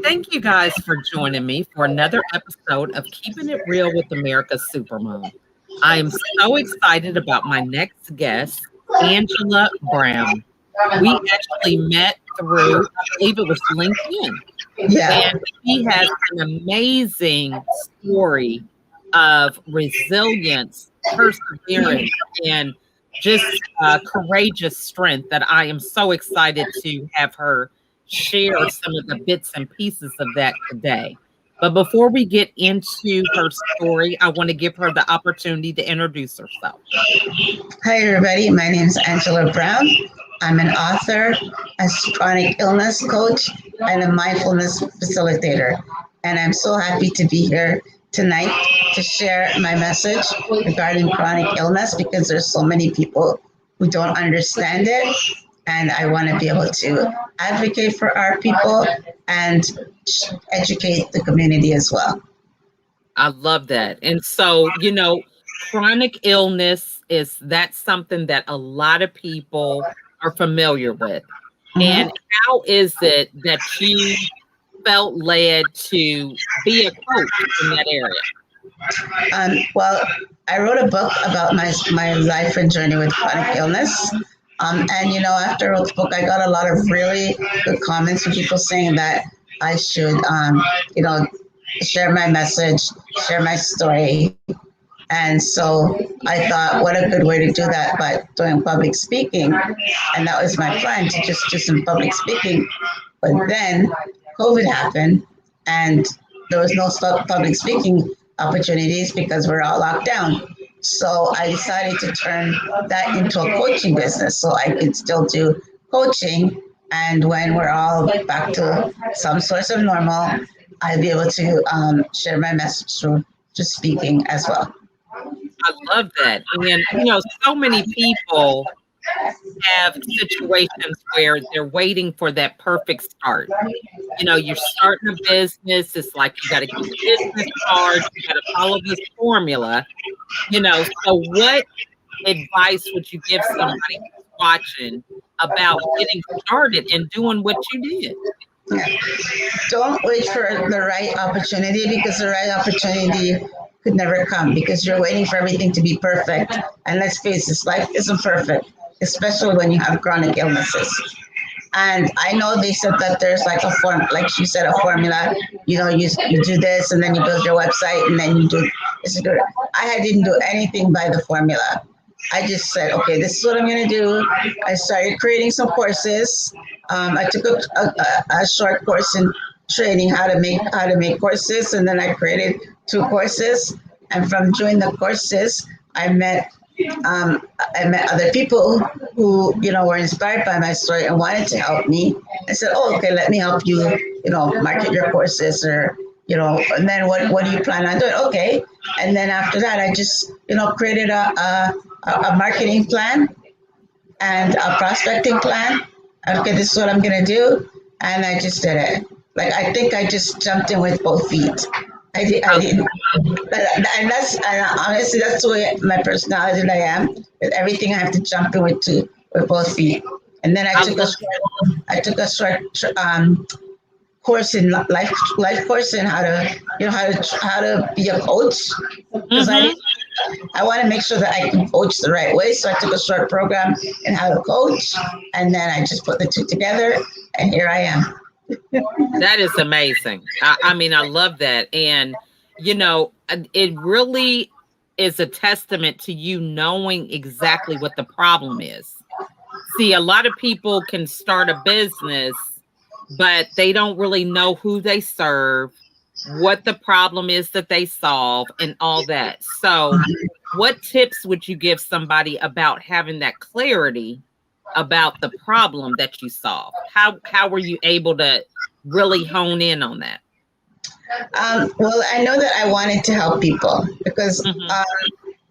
Thank you guys for joining me for another episode of Keeping It Real with America's Supermom. I am so excited about my next guest, Angela Brown. We actually met through, I believe it was LinkedIn, Yeah. and she has an amazing story of resilience, perseverance, and just courageous strength that I am so excited to have her share some of the bits and pieces of that today. But before we get into her story, I want to give her the opportunity to introduce herself. Hi, everybody. My name is Angela Brown. I'm an author, a chronic illness coach, and a mindfulness facilitator. And I'm so happy to be here tonight to share my message regarding chronic illness because there's so many people who don't understand it. And I want to be able to advocate for our people and educate the community as well. I love that. And so, chronic illness is that's something that a lot of people are familiar with. Mhm. And how is it that you felt led to be a coach in that area? Well, I wrote a book about my life and journey with chronic illness. And after I wrote the book, I got a lot of really good comments from people saying that I should, share my message, share my story. And so I thought, what a good way to do that by doing public speaking. And that was my plan to just do some public speaking. But then COVID happened and there was no public speaking opportunities because we're all locked down. So I decided to turn that into a coaching business so I could still do coaching. And when we're all back to some sort of normal, I'll be able to share my message through just speaking as well. I love that. And, so many people have situations where they're waiting for that perfect start. You're starting a business. It's like you got to get a business card. You got to follow this formula. So what advice would you give somebody who's watching about getting started and doing what you did? Yeah. Don't wait for the right opportunity because the right opportunity could never come because you're waiting for everything to be perfect. And let's face it, life isn't perfect, especially when you have chronic illnesses. And I know they said that there's like a form, like she said, a formula. You do this and then you build your website and then you do this. I didn't do anything by the formula. I just said, okay, this is what I'm going to do. I started creating some courses. I took a short course in training how to make courses, and then I created 2 courses. And from doing the courses, I met other people who were inspired by my story and wanted to help me. I said, "Oh, okay, let me help you. Market your courses, or and then what do you plan on doing? Okay." And then after that, I just created a marketing plan and a prospecting plan. Okay, this is what I'm gonna do, and I just did it. Like I think I just jumped in with both feet. I didn't, and honestly, that's the way my personality that I am. With everything, I have to jump in with both feet. And then I took a short course in life course in how to be a coach because Mm-hmm. I want to make sure that I can coach the right way. So I took a short program in how to coach, and then I just put the two together, and here I am. That is amazing. I mean, I love that. And, it really is a testament to you knowing exactly what the problem is. See, a lot of people can start a business, but they don't really know who they serve, what the problem is that they solve, and all that. So, what tips would you give somebody about having that clarity about the problem that you solve? How were you able to really hone in on that? Well, I know that I wanted to help people because Hmm.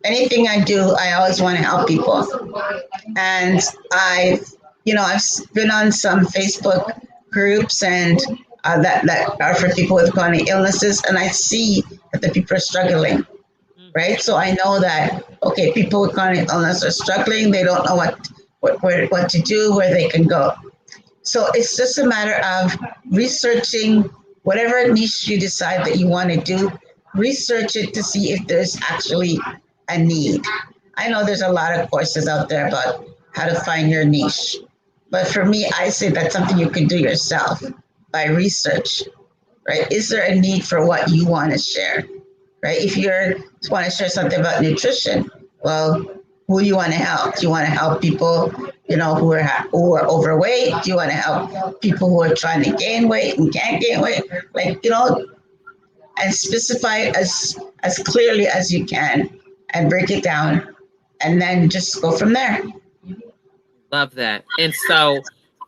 anything I do, I always want to help people. And I've been on some Facebook groups and that are for people with chronic illnesses, and I see that the people are struggling, right? So I know that okay, people with chronic illness are struggling. They don't know what to do, where they can go. So it's just a matter of researching whatever niche you decide that you want to do, research it to see if there's actually a need. I know there's a lot of courses out there about how to find your niche, but for me, I say that's something you can do yourself by research, right? Is there a need for what you want to share, right? If you want to share something about nutrition, well, who do you want to help? Do you want to help people, who are overweight? Do you want to help people who are trying to gain weight and can't gain weight? Like, and specify it as clearly as you can, and break it down, and then just go from there. Love that. And so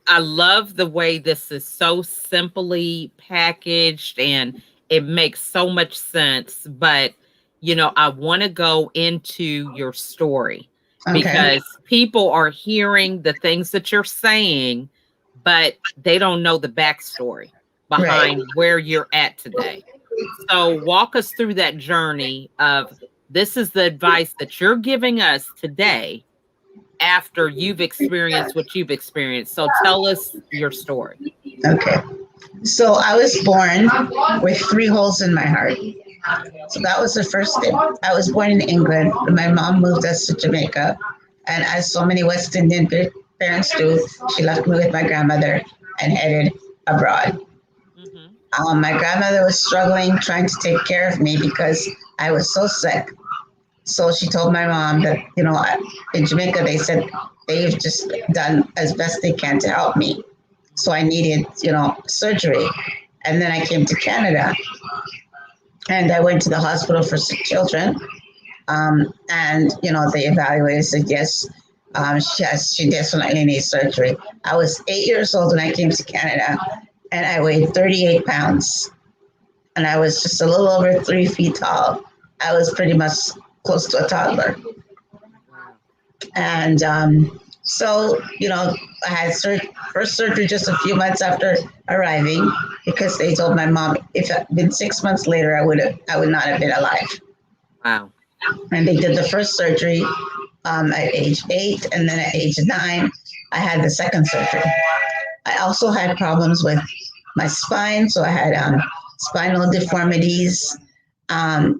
I love the way this is so simply packaged and it makes so much sense. But, I want to go into your story Okay. because people are hearing the things that you're saying, but they don't know the backstory Right. behind where you're at today. So walk us through that journey of this is the advice that you're giving us today after you've experienced what you've experienced. So tell us your story. Okay. So I was born with three holes in my heart. So that was the first thing. I was born in England. My mom moved us to Jamaica. And as so many West Indian parents do, she left me with my grandmother and headed abroad. My grandmother was struggling trying to take care of me because I was so sick. So she told my mom that, in Jamaica, they said they've just done as best they can to help me. So I needed, surgery. And then I came to Canada and I went to the hospital for sick children. And, they evaluated, said, yes, she definitely needs surgery. I was 8 years old when I came to Canada and I weighed 38 pounds. And I was just a little over 3 feet tall. I was pretty much close to a toddler. And so, I had first surgery just a few months after arriving because they told my mom if it had been 6 months later, I would not have been alive. Wow. And they did the first surgery at age 8, and then at age 9, I had the second surgery. I also had problems with my spine, so I had spinal deformities. I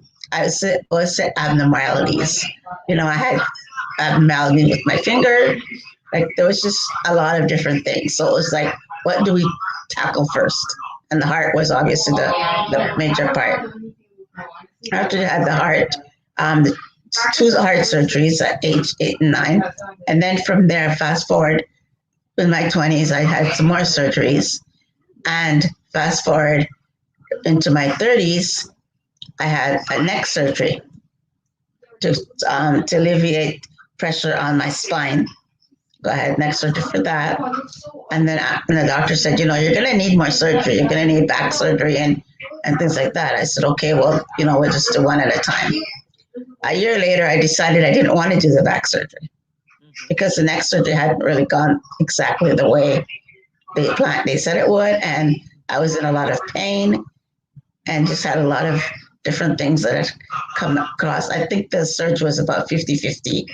was abnormalities. I had abnormality with my finger. Like there was just a lot of different things. So it was like, what do we tackle first? And the heart was obviously the major part. After I had the heart, the two heart surgeries at age 8 and 9. And then from there, fast forward, in my 20s, I had some more surgeries. And fast forward into my 30s, I had a neck surgery to alleviate pressure on my spine. So I had neck surgery for that. And then the doctor said, you're going to need more surgery. You're going to need back surgery and things like that. I said, okay, well, we'll just do one at a time. A year later, I decided I didn't want to do the back surgery because the neck surgery hadn't really gone exactly the way they said it would. And I was in a lot of pain and just had a lot of different things that had come across. I think the surgery was about 50-50.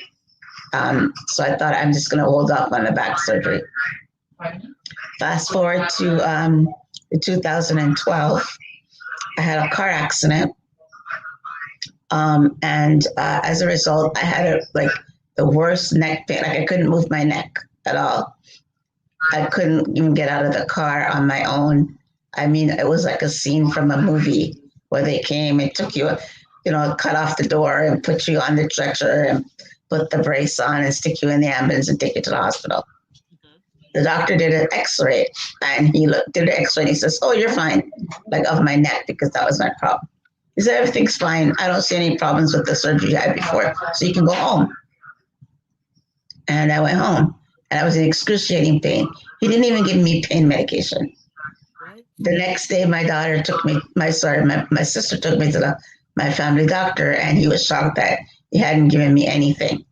So I thought I'm just going to hold up on the back surgery. Fast forward to 2012, I had a car accident. And as a result, I had the worst neck pain. Like I couldn't move my neck at all. I couldn't even get out of the car on my own. I mean, it was like a scene from a movie where they came and took you, cut off the door and put you on the stretcher and put the brace on and stick you in the ambulance and take you to the hospital. The doctor did an x-ray and did an x-ray and he says, oh, you're fine, of my neck, because that was my problem. He said, everything's fine. I don't see any problems with the surgery you had before, so you can go home. And I went home and I was in excruciating pain. He didn't even give me pain medication. The next day, my sister took me to my family doctor, and he was shocked that he hadn't given me anything.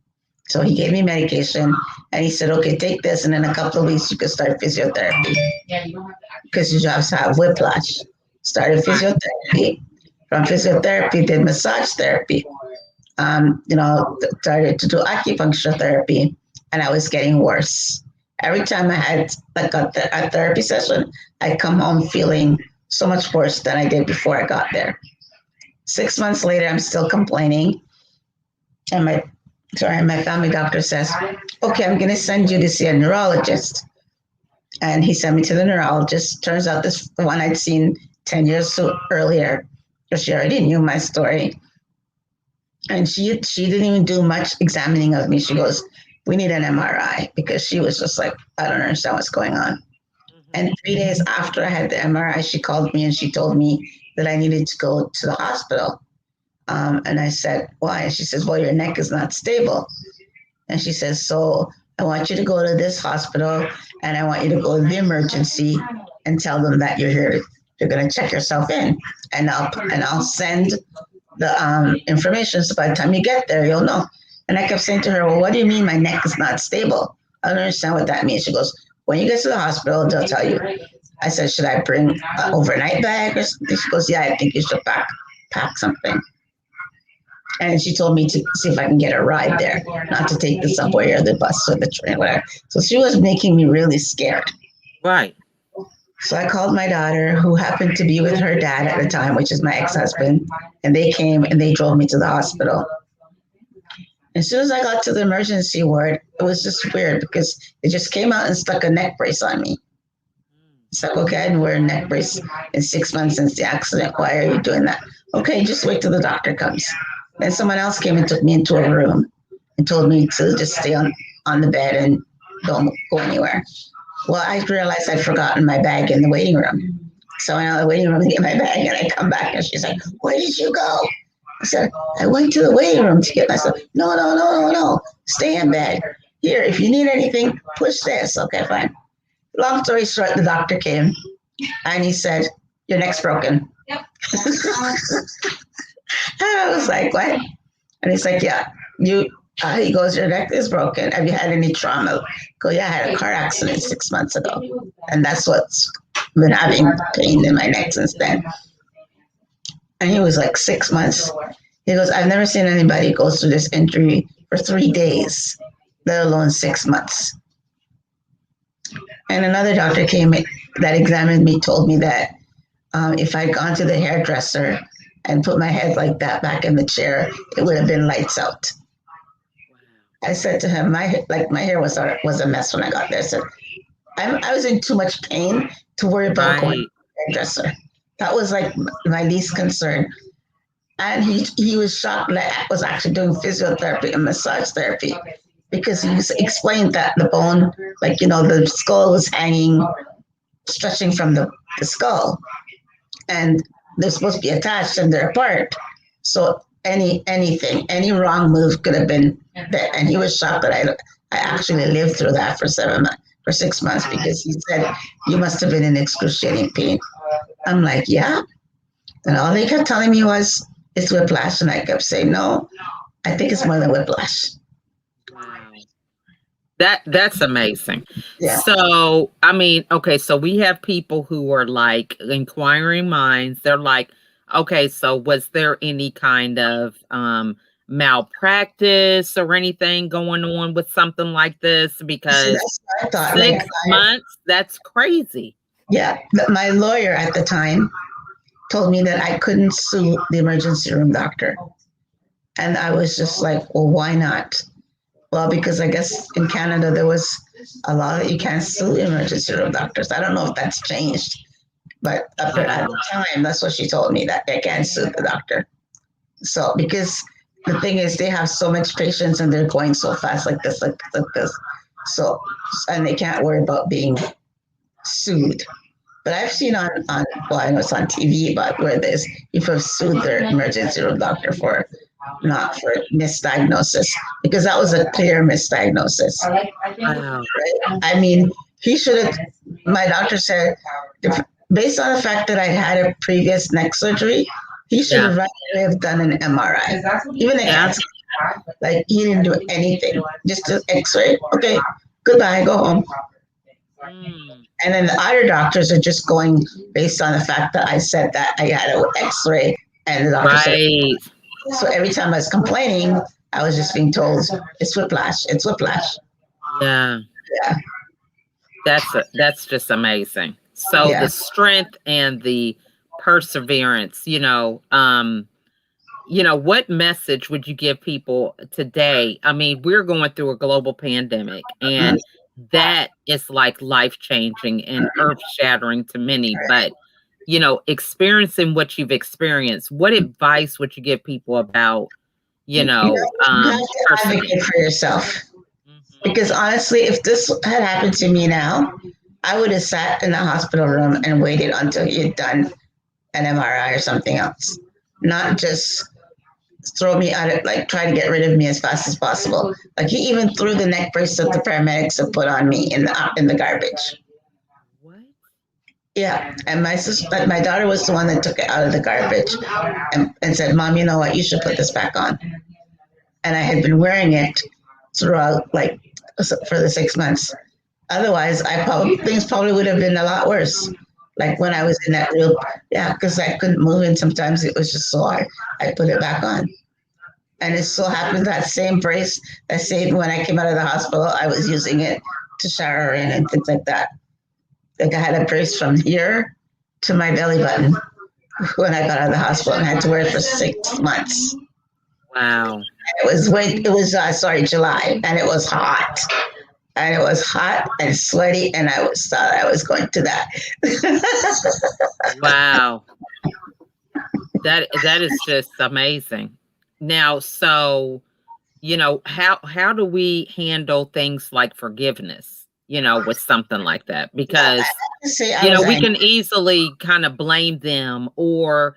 So he gave me medication, and he said, okay, take this, and in a couple of weeks, you can start physiotherapy. Because you just have whiplash. Started physiotherapy. From physiotherapy, did massage therapy. Started to do acupuncture therapy, and I was getting worse. Every time I had a therapy session, I'd come home feeling so much worse than I did before I got there. 6 months later, I'm still complaining. And my family doctor says, okay, I'm going to send you to see a neurologist. And he sent me to the neurologist. Turns out this the one I'd seen 10 years earlier, because she already knew my story. And she didn't even do much examining of me. She goes, we need an MRI, because she was just like, I don't understand what's going on. And 3 days after I had the MRI, she called me and she told me that I needed to go to the hospital. And I said, why? And she says, well, your neck is not stable. And she says, so I want you to go to this hospital and I want you to go to the emergency and tell them that you're here. You're going to check yourself in, and I'll send the information. So by the time you get there, you'll know. And I kept saying to her, well, what do you mean my neck is not stable? I don't understand what that means. She goes, when you get to the hospital, they'll tell you. I said, should I bring an overnight bag or something? She goes, yeah, I think you should pack something. And she told me to see if I can get a ride there, not to take the subway or the bus or the train, whatever. So she was making me really scared. Right. So I called my daughter, who happened to be with her dad at the time, which is my ex-husband, and they came and they drove me to the hospital. As soon as I got to the emergency ward, it was just weird because it just came out and stuck a neck brace on me. It's like, okay, I didn't wear a neck brace in 6 months since the accident. Why are you doing that? Okay, just wait till the doctor comes. Then someone else came and took me into a room and told me to just stay on the bed and don't go anywhere. Well, I realized I'd forgotten my bag in the waiting room. So I went out of the waiting room to get my bag, and I come back and she's like, where did you go? I said, I went to the waiting room to get myself. No. Stay in bed. Here, if you need anything, push this. Okay, fine. Long story short, the doctor came and he said, your neck's broken. Yep. And I was like, what? And he's like, yeah, he goes, your neck is broken. Have you had any trauma? I go, yeah, I had a car accident 6 months ago. And that's what's been having pain in my neck since then. And he was like, 6 months. He goes, I've never seen anybody go through this injury for 3 days, let alone 6 months. And another doctor came that examined me, told me that if I'd gone to the hairdresser and put my head like that back in the chair, it would have been lights out. I said to him, my hair was a mess when I got there. I said, I was in too much pain to worry about going to the hairdresser. That was like my least concern. And he was shocked that I was actually doing physiotherapy and massage therapy, because he explained that the bone, the skull was hanging, stretching from the skull. And they're supposed to be attached and they're apart. So any wrong move could have been there. And he was shocked that I actually lived through that for 6 months, because he said, you must have been in excruciating pain. I'm like, yeah. And all they kept telling me was, it's whiplash. And I kept saying, no, I think it's more than whiplash. Wow. That's amazing. Yeah. So, I mean, okay, so we have people who are like inquiring minds. They're like, okay, so was there any kind of malpractice or anything going on with something like this? Because I thought, 6 months, that's crazy. Yeah. My lawyer at the time told me that I couldn't sue the emergency room doctor. And I was just like, well, why not? Well, because I guess in Canada, there was a law that you can't sue emergency room doctors. I don't know if that's changed, but at the time, that's what she told me, that they can't sue the doctor. So, because the thing is, they have so much patients and they're going so fast like this. So, and they can't worry about being sued. But I've seen I know it's on TV, but where there's people have sued their emergency room doctor for misdiagnosis, because that was a clear misdiagnosis. Wow. I mean, he should have, my doctor said, based on the fact that I had a previous neck surgery, he should have have done an MRI. Even like he didn't do anything, just an X-ray. Okay, goodbye, go home. And then the other doctors are just going based on the fact that I said that I had an X-ray, and the doctor said. So every time I was complaining, I was just being told, it's whiplash, it's whiplash. Yeah. Yeah. That's just amazing. So Yeah. the strength and the perseverance, what message would you give people today? I mean, we're going through a global pandemic, and that is like life changing and earth shattering to many. But, experiencing what you've experienced, what advice would you give people about, You have to advocate for yourself. Because honestly, if this had happened to me now, I would have sat in the hospital room and waited until he had done an MRI or something else, not just throw me out of, like, try to get rid of me as fast as possible. Like, he even threw the neck brace that the paramedics had put on me in the garbage. What? Yeah, and my daughter was the one that took it out of the garbage and said, "Mom, you know what? You should put this back on." And I had been wearing it throughout, like, for the 6 months. Otherwise, things probably would have been a lot worse. Like when I was in that real, yeah, because I couldn't move, and sometimes it was just so hard. I put it back on, and it so happens that same brace that saved me when I came out of the hospital, I was using it to shower in and things like that. Like I had a brace from here to my belly button when I got out of the hospital, and I had to wear it for 6 months. Wow. July, and it was hot. And it was hot and sweaty, and thought I was going to die. Wow. That is just amazing. Now, so, how do we handle things like forgiveness, with something like that? Because, we can easily kind of blame them or,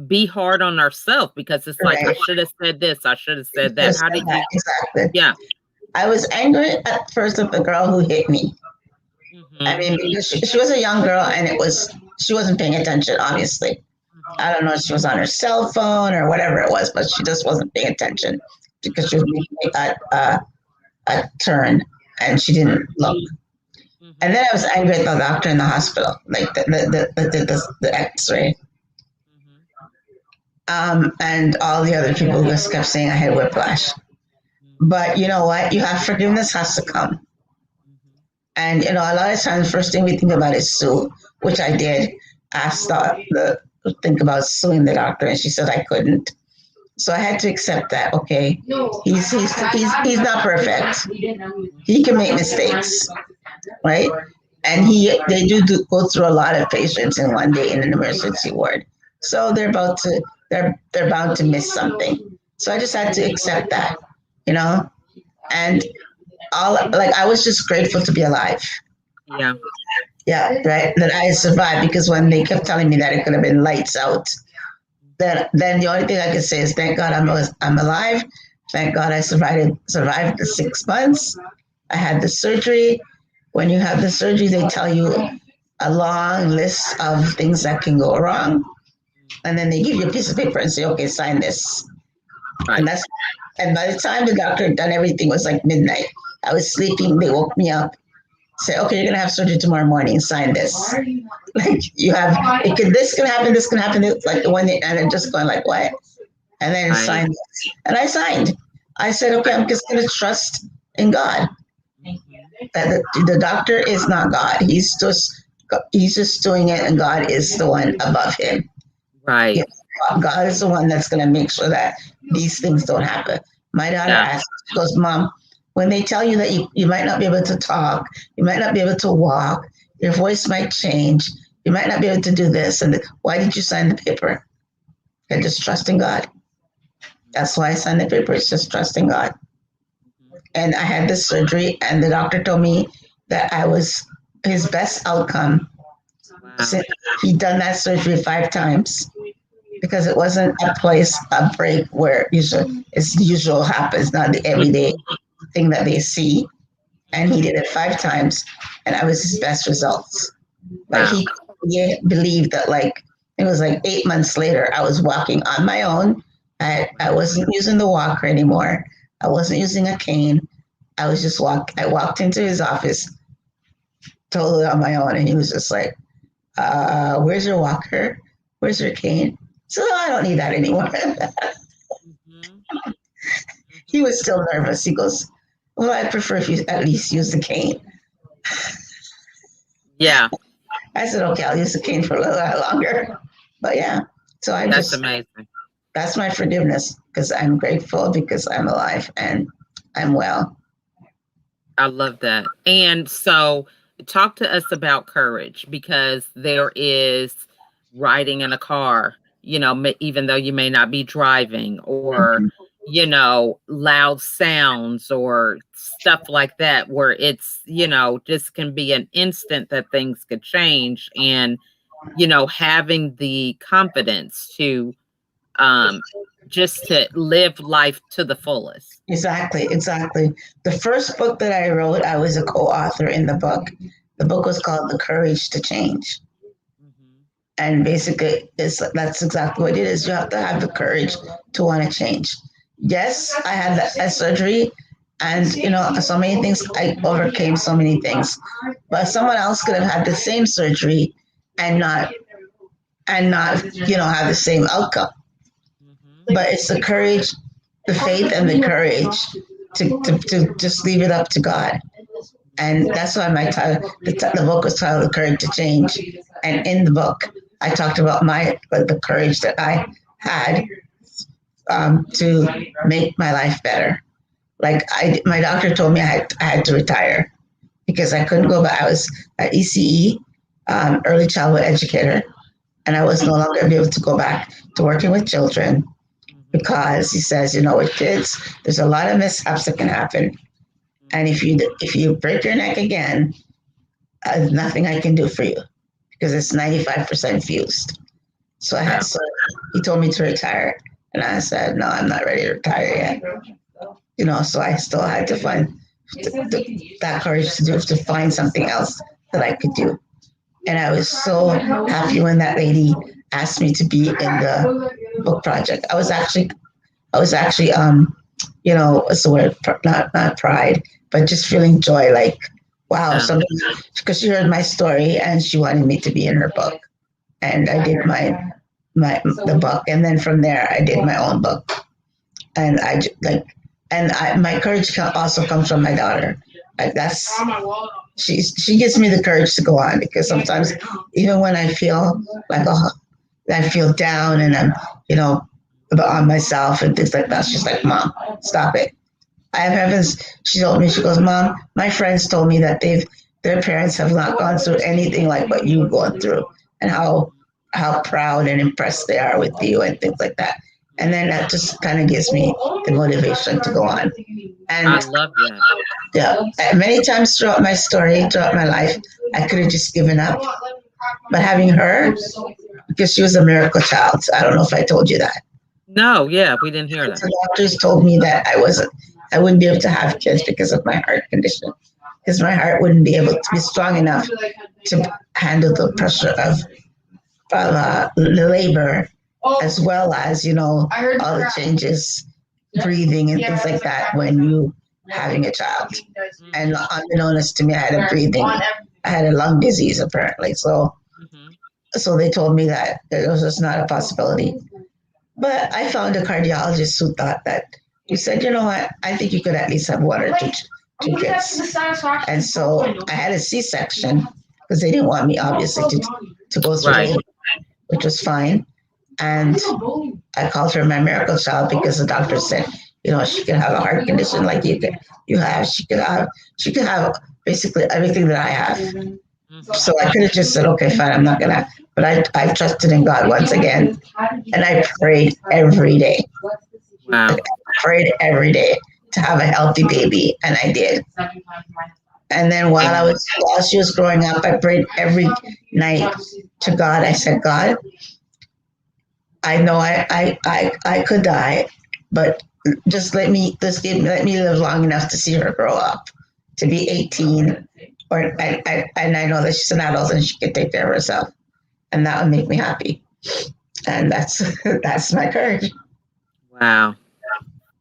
be hard on ourselves because it's like, I should have said this, I should have said that. How did you? Exactly. Yeah. I was angry at first at the girl who hit me. I mean, because she was a young girl, and she wasn't paying attention, obviously. I don't know if she was on her cell phone or whatever it was, but she just wasn't paying attention because she was making a turn and she didn't look. And then I was angry at the doctor in the hospital, like the X-ray, and all the other people who just kept saying I had whiplash. But you know what? You have forgiveness has to come. And a lot of times, first thing we think about is sue, which I did. Think about suing the doctor, and she said I couldn't. So I had to accept that. Okay, he's not perfect. He can make mistakes, right? And they do go through a lot of patients in one day in an emergency ward. So they're bound to miss something. So I just had to accept that, and I was just grateful to be alive. Yeah. Yeah, right. That I survived, because when they kept telling me that it could have been lights out, then the only thing I could say is thank God I'm alive. Thank God I survived the 6 months. I had the surgery. When you have the surgery, they tell you a long list of things that can go wrong, and then they give you a piece of paper and say, "Okay, sign this." Right. And by the time the doctor had done everything, it was like midnight. I was sleeping. They woke me up. Say, "Okay, you're gonna have surgery tomorrow morning. Sign this." Like this can happen. This can happen. Like and I'm just going like, what? And then sign this. And I signed. I said, "Okay, I'm just gonna trust in God. That the doctor is not God. He's just doing it, and God is the one above him. Right. God is the one that's gonna make sure that these things don't happen." My daughter asked, she goes, "Mom, when they tell you that you might not be able to talk, you might not be able to walk, your voice might change, you might not be able to do this, and why did you sign the paper?" I just trust in God. That's why I signed the paper. It's just trusting God. And I had this surgery, and the doctor told me that I was his best outcome. Wow. He'd done that surgery 5 times, because it wasn't a break where usual happens, not the everyday thing that they see. And he did it 5 times, and I was his best results. Like, wow. He believed that, like, it was like 8 months later, I was walking on my own. I wasn't using the walker anymore. I wasn't using a cane. I was just I walked into his office totally on my own, and he was just like, "Where's your walker? Where's your cane?" So I don't need that anymore. He was still nervous. He goes, "Well, I prefer if you at least use the cane." Yeah. I said, okay, I'll use the cane for a little while longer. But yeah, so That's amazing. that's my forgiveness because I'm grateful because I'm alive and I'm well. I love that. And so, talk to us about courage because there is riding in a car, even though you may not be driving, or, Mhm. loud sounds or stuff like that, where it's, just can be an instant that things could change. And, having the confidence to um, just to live life to the fullest. Exactly, exactly. The first book that I wrote, I was a co-author in the book. The book was called The Courage to Change. Mhm. And basically, that's exactly what it is. You have to have the courage to want to change. Yes, I had a surgery, and so many things. I overcame so many things, but someone else could have had the same surgery and not have the same outcome. Mhm. But it's the courage, the faith, and the courage to just leave it up to God. And that's why my title, the book was titled "The Courage to Change." And in the book, I talked about the courage that I had to make my life better. Like my doctor told me I had to retire because I couldn't go back. I was at ECE, early childhood educator, and I was no longer able to go back to working with children Mhm. because he says, with kids, there's a lot of mishaps that can happen, and Mhm. if you break your neck again, there's nothing I can do for you because it's 95% fused. Wow. So he told me to retire, and I said, no, I'm not ready to retire yet. So I still had to find that courage to find something else that I could do. And I was so happy when that lady asked me to be in the book project. I was actually, what's the word? Not pride, but just feeling joy. Like, wow, Yeah. somebody, because she heard my story and she wanted me to be in her book, and I did the book, and then from there I did my own book, and my courage also comes from my daughter. Like that's she gives me the courage to go on because sometimes even when I feel like I feel down and I'm you know on myself and things like that, she's like, Mom, stop it. I have heavens. She told me, she goes, Mom, my friends told me that their parents have not gone through anything like what you've gone through, and how proud and impressed they are with you and things like that. And then that just kind of gives me the motivation to go on. I And love that. yeah, many times throughout my story, throughout my life, I could have just given up. But having her, because she was a miracle child, I don't know if I told you that. No, yeah, we didn't hear that. So doctors told me that I wouldn't be able to have kids because of my heart condition, because my heart wouldn't be able to be strong enough to handle the pressure of the labor, as well as all the changes, breathing and things like that when you having a child. And Mhm. unbeknownst to me, I had a lung disease apparently. Mhm. So they told me that it was just not a possibility. But I found a cardiologist who thought that, who said, you know what, I think you could at least have one or two kids. And so I had a C-section because they didn't want me obviously to go through Right. labor, which was fine. And I called her my miracle child because the doctor said, she could have a heart condition like you have. She could have basically everything that I have. Mhm. So I could have just said, okay, fine, I'm not gonna. But I trusted in God once again, and I prayed every day. Like, Wow. I prayed every day to have a healthy baby, and I did. And then Amen. while she was growing up, I prayed every night to God. I said, God, I know I could die, but let me live long enough to see her grow up, to be 18, and I know that she's an adult and she can take care of herself, and that would make me happy. And that's that's my courage. Wow.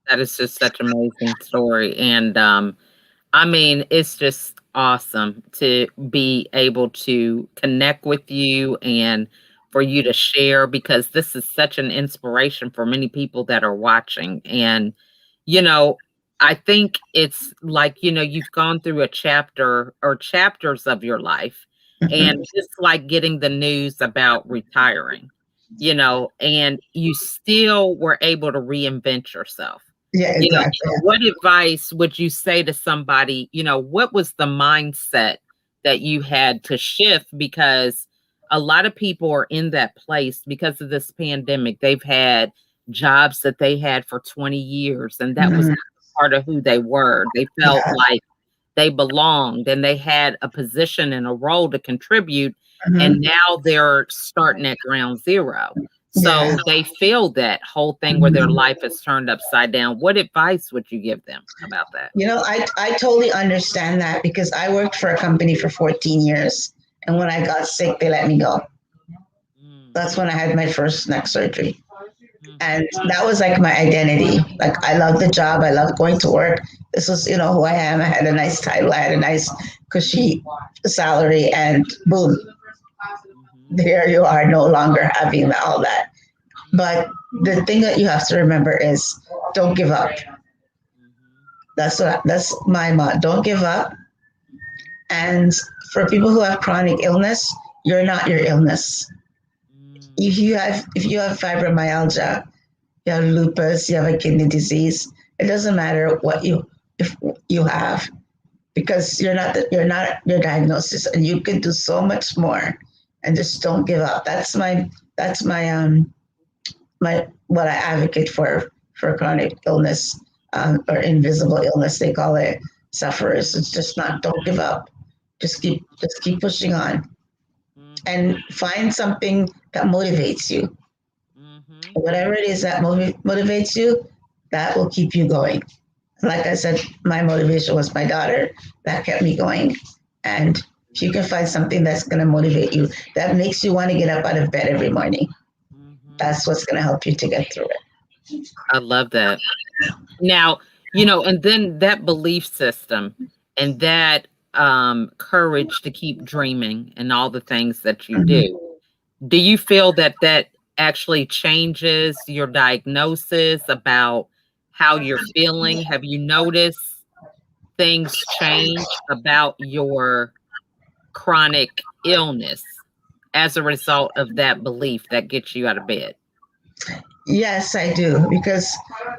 That is just such an amazing story. And I mean, it's just awesome to be able to connect with you and for you to share because this is such an inspiration for many people that are watching. And, you know, I think it's like, you've gone through a chapter or chapters of your life. And just like getting the news about retiring, and you still were able to reinvent yourself. Yeah, exactly. What advice would you say to somebody? What was the mindset that you had to shift? Because a lot of people are in that place because of this pandemic. They've had jobs that they had for 20 years, and that was Mhm. part of who they were. They felt Yeah. like they belonged and they had a position and a role to contribute. And Mhm. now they're starting at ground zero. Yeah. So they feel that whole thing where their Mhm. life is turned upside down. What advice would you give them about that? I totally understand that because I worked for a company for 14 years. And when I got sick, they let me go. Mm, That's when I had my first neck surgery. And mhm, that was like my identity. Like, I loved the job. I loved going to work. This was, who I am. I had a nice title. I had a nice, cushy salary. And boom, mhm, there you are, no longer having all that. But the thing that you have to remember is don't give up. mhm, That's my motto. Don't give up. And for people who have chronic illness, you're not your illness. mm, If you have fibromyalgia, you have lupus, you have a kidney disease, it doesn't matter what if you have, because you're not your diagnosis, and you can do so much more. And just don't give up. That's my what I advocate for chronic illness, or invisible illness they call it, sufferers. It's just not, don't give up. Just keep pushing on, mhm, and find something that motivates you. mhm. Whatever it is that motivates you, that will keep you going. Like I said, my motivation was my daughter. That kept me going. And if you can find something that's going to motivate you, that makes you want to get up out of bed every morning, Mhm. that's what's going to help you to get through it. I love that. Now, and then that belief system and that courage to keep dreaming and all the things that you Mhm. do. Do you feel that that actually changes your diagnosis about how you're feeling? Have you noticed things change about your chronic illness as a result of that belief that gets you out of bed? Yes, I do, because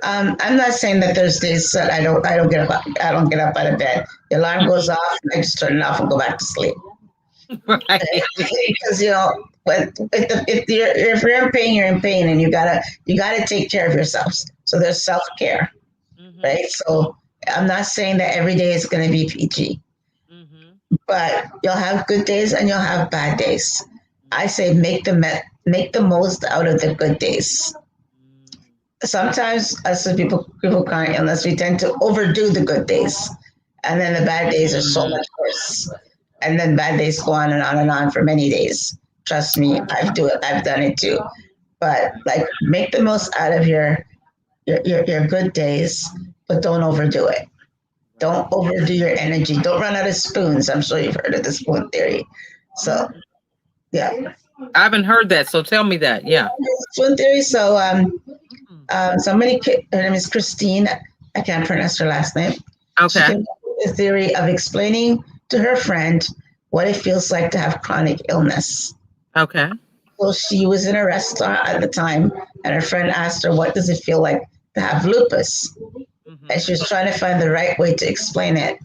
I'm not saying that there's days that I don't get up out of bed. The alarm goes off, I just turn it off and go back to sleep. Right. Because if you're in pain, you're in pain, and you gotta take care of yourself. So there's self care, Mhm. right? So I'm not saying that every day is going to be PG, Mhm. but you'll have good days and you'll have bad days. I Mhm. say make the most out of the good days. Mm. Sometimes us as people chronic illness, we tend to overdo the good days, and then the bad days are so Mm. much worse. And then bad days go on and on and on for many days. Trust me, I've done it too. But like, make the most out of your good days, but don't overdo it. Don't Right. overdo your energy. Don't run out of spoons. I'm sure you've heard of the spoon theory. So Mm. yeah, I haven't heard that, so tell me that. Yeah. spoon theory. So Mm. her name is Christine. I can't pronounce her last name. She Okay. came up with a theory of explaining to her friend what it feels like to have chronic illness. Okay. So she was in a restaurant at the time, and her friend asked her, "What does it feel like to have lupus?" And Mhm. she was trying to find the right way to explain it.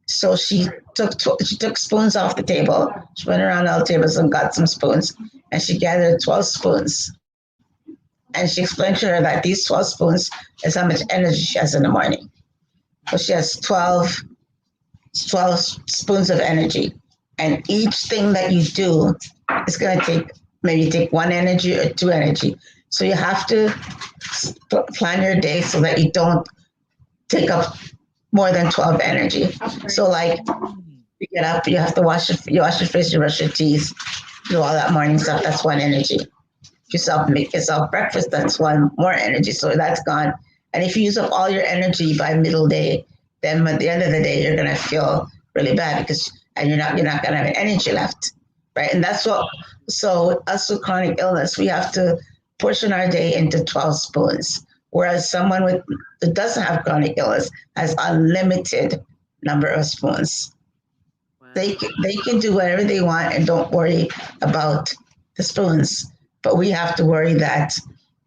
So she took spoons off the table. She went around all the tables and got some spoons, and she gathered 12 spoons. And she explained to her that these 12 spoons is how much energy she has in the morning. So she has Mm. 12 spoons of energy. And each thing that you do is going to take one energy or two energy. So you have to plan your day so that you don't take up more than 12 energy. So, like, Mm. you get up, you wash your face, you brush your teeth, do all that morning stuff. That's one energy. If you make yourself breakfast, that's one more energy. So that's gone. And if you use up all your energy by middle day, then at the end of the day, you're gonna feel really bad, and you're not gonna have energy left, right? And that's what. So us with chronic illness, we have to portion our day into 12 spoons, whereas someone that doesn't have chronic illness has unlimited number of spoons. Wow. They can do whatever they want and don't worry about the spoons. But we have to worry that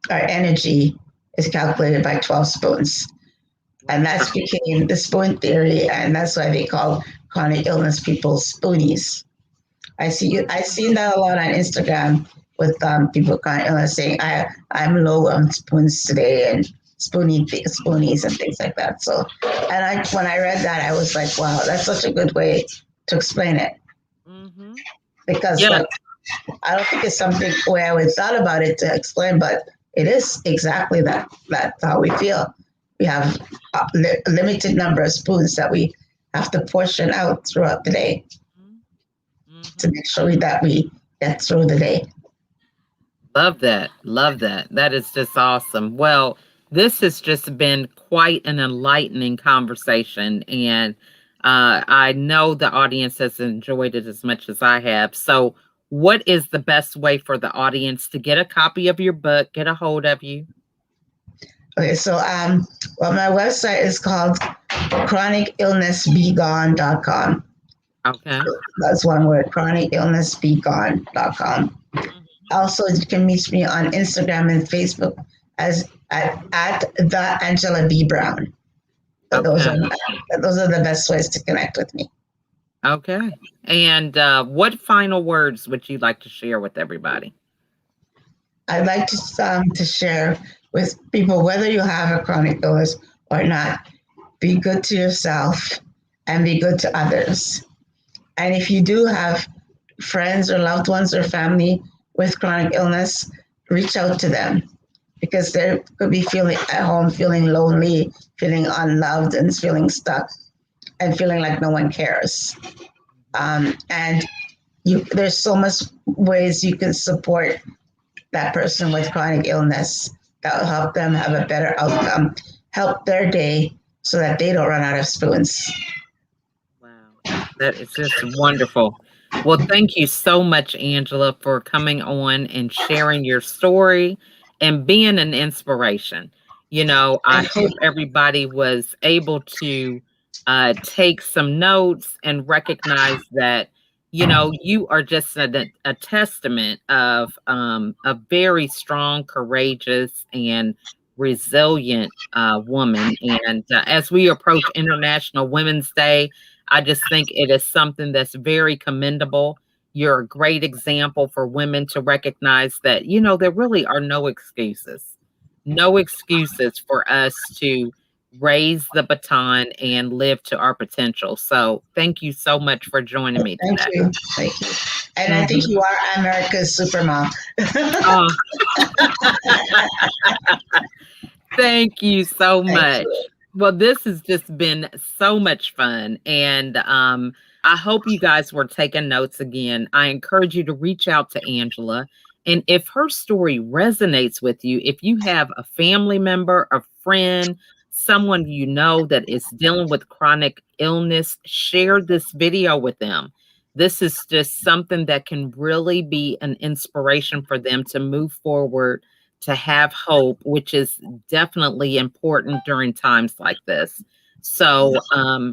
our energy is calculated by 12 spoons. And that's became the spoon theory, and that's why they call chronic illness people spoonies. I've seen that a lot on Instagram with people with chronic illness saying I'm low on spoons today and spoonies and things like that. So, and when I read that, I was like, wow, that's such a good way to explain it. Mm-hmm. Because like, I don't think it's something where I would thought about it to explain, but it is exactly that. That's how we feel. We have a limited number of spoons that we have to portion out throughout the day to make sure that we get through the day. Love that. Love that. That is just awesome. Well, this has just been quite an enlightening conversation. And I know the audience has enjoyed it as much as I have. So, what is the best way for the audience to get a copy of your book, get a hold of you? Okay, so well, my website is called chronicillnessbegone.com. Okay. That's one word, chronicillnessbegone.com. Also, you can reach me on Instagram and Facebook as at the Angela B. Brown. So those are the best ways to connect with me. Okay. And what final words would you like to share with everybody? I'd like to share with people, whether you have a chronic illness or not, be good to yourself and be good to others. And if you do have friends or loved ones or family with chronic illness, reach out to them, because they could be feeling at home, feeling lonely, feeling unloved, and feeling stuck, and feeling like no one cares. And there's so much ways you can support that person with chronic illness that will help them have a better outcome, help their day so that they don't run out of spoons. Wow, that is just wonderful. Well, thank you so much, Angela, for coming on and sharing your story and being an inspiration. You know, I hope everybody was able to take some notes and recognize that, you know, you are just a testament of a very strong, courageous, and resilient woman. And as we approach International Women's Day, I just think it is something that's very commendable. You're a great example for women to recognize that, you know, there really are no excuses. No excuses for us to raise the baton and live to our potential. So thank you so much for joining me today. Thank you. Thank you. And I think you are America's supermom. Thank you so much. Well, this has just been so much fun. And I hope you guys were taking notes again. I encourage you to reach out to Angela. And if her story resonates with you, if you have a family member, a friend, someone you know that is dealing with chronic illness, share this video with them. This is just something that can really be an inspiration for them to move forward, to have hope, which is definitely important during times like this. So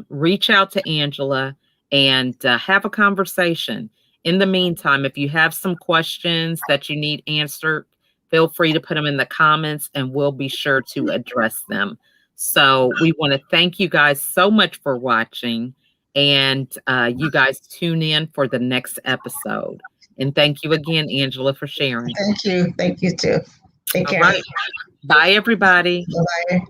reach out to Angela and have a conversation. In the meantime, if you have some questions that you need answered, feel free to put them in the comments and we'll be sure to address them. So we want to thank you guys so much for watching, and you guys tune in for the next episode. And thank you again, Angela, for sharing. Thank you. Thank you too. Take care. All right. Bye, everybody. Bye-bye.